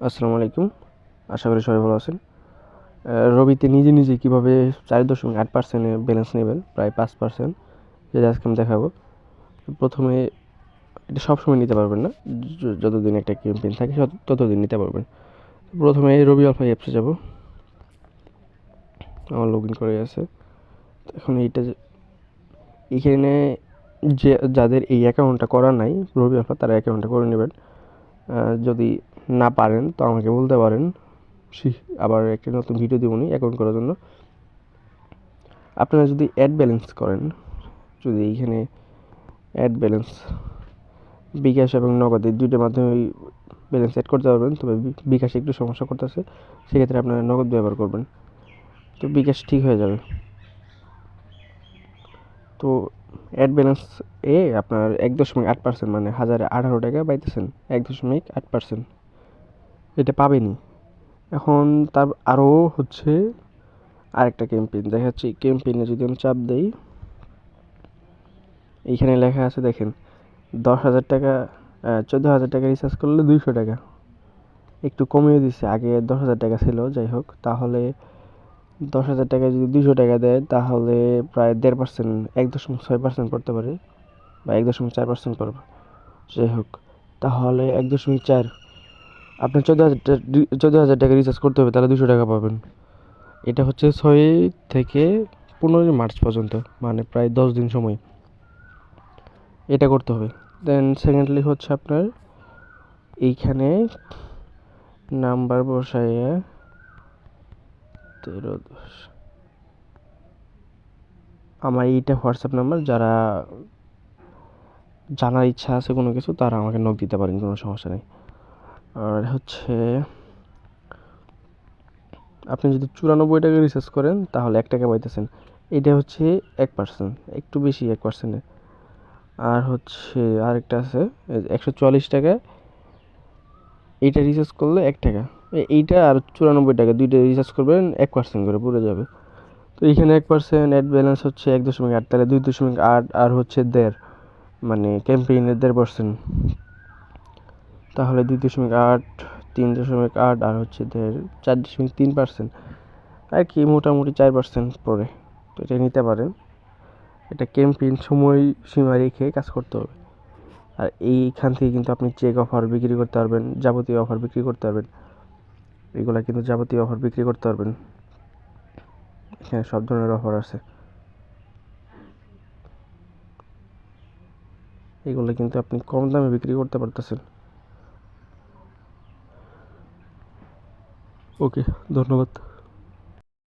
আসসালামু আলাইকুম। আশা করি সবাই ভালো আছেন। রবিতে নিজে নিজে কীভাবে 4.8% ব্যালেন্স নেবেন, প্রায় 5%, যেটা আজকে আমি দেখাবো। প্রথমে এটা সবসময় নিতে পারবেন না, যতদিন একটা ক্যাম্পেইন থাকে ততদিন নিতে পারবেন। প্রথমে রবি আলফা অ্যাপসে যাব। আমার লগ ইন করে আছে। এখন এইখানে যাদের এই অ্যাকাউন্টটা করা নাই রবি আলফা, তারা অ্যাকাউন্টটা করে নেবেন। যদি না পারেন তো আমাকে বলতে পারেন, আবার একটা নতুন ভিডিও দেবনি অ্যাকাউন্ট করার জন্য। আপনারা যদি অ্যাড ব্যালেন্স করেন, যদি এইখানে অ্যাড ব্যালেন্স বিকাশ এবং নগদ এই দুইটার মাধ্যমে ব্যালেন্স অ্যাড করতে পারবেন, তবে বিকাশে একটু সমস্যা করতেছে, সেক্ষেত্রে আপনারা নগদ ব্যবহার করবেন, তো বিকাশ ঠিক হয়ে যাবে। তো অ্যাড ব্যালেন্স আপনার 1.8%, মানে 1018 টাকা পাইতেছেন, 1.8%, এটা পাবেনই। এখন তার আরও হচ্ছে আরেকটা ক্যাম্পেইন দেখাচ্ছি। ক্যাম্পেইনে যদি আমি চাপ দেই, এইখানে লেখা আছে দেখেন, 10,000 টাকা, 14,000 টাকা রিচার্জ করলে 200 টাকা, একটু কমিয়ে দিচ্ছে। আগে 10,000 টাকা ছিল, যাই হোক। তাহলে 10,000 টাকায় যদি 200 টাকা দেয়, তাহলে প্রায় 1.5%, 1.6% পড়তে পারে, বা 1.4% পড়বে, যাই হোক। তাহলে 1.4, আপনার 14,000 টাকা রিচার্জ করতে হবে, তাহলে 200 টাকা পাবেন। এটা হচ্ছে 6 থেকে 15 মার্চ পর্যন্ত, মানে প্রায় 10 দিন সময় এটা করতে হবে। দেন সেকেন্ডলি হচ্ছে আপনার এইখানে নাম্বার বসাইয়া 1310, আমার এইটা হোয়াটসঅ্যাপ নাম্বার। যারা জানার ইচ্ছা আছে কোনো কিছু, তারা আমাকে নক দিতে পারেন, কোনো সমস্যা নেই। আর হচ্ছে আপনি যদি 94 টাকা রিচার্জ করেন, তাহলে 1 টাকা পাইতেছেন। এটা হচ্ছে 1%, একটু বেশি 1%। আর হচ্ছে আরেকটা আছে 144 টাকা, এইটা রিচার্জ করলে 1 টাকা। এইটা আর 94 টাকা, দুইটা রিচার্জ করবেন 1% করে পুরো যাবে। তো এইখানে 1% অ্যাড ব্যালেন্স হচ্ছে 1.8, তাহলে 2.8 আর হচ্ছে 1.5, মানে ক্যাম্পেইনের 1.5%, তাহলে 2.8, 3.8 আর হচ্ছে 1.5, 4.3%, আর কি মোটামুটি 4% পড়ে। তো এটা নিতে পারেন। এটা ক্যাম্পেইন সময় সীমা রেখে কাজ করতে হবে। আর এইখান থেকে কিন্তু আপনি চেক অফার বিক্রি করতে পারবেন, যাবতীয় অফার বিক্রি করতে পারবেন। এগুলা কিন্তু যাবতীয় অফার বিক্রি করতে পারবেন, এখানে সব ধরনের অফার আছে। এগুলো কিন্তু আপনি কম দামে বিক্রি করতে পারতেছেন। ওকে, ধন্যবাদ।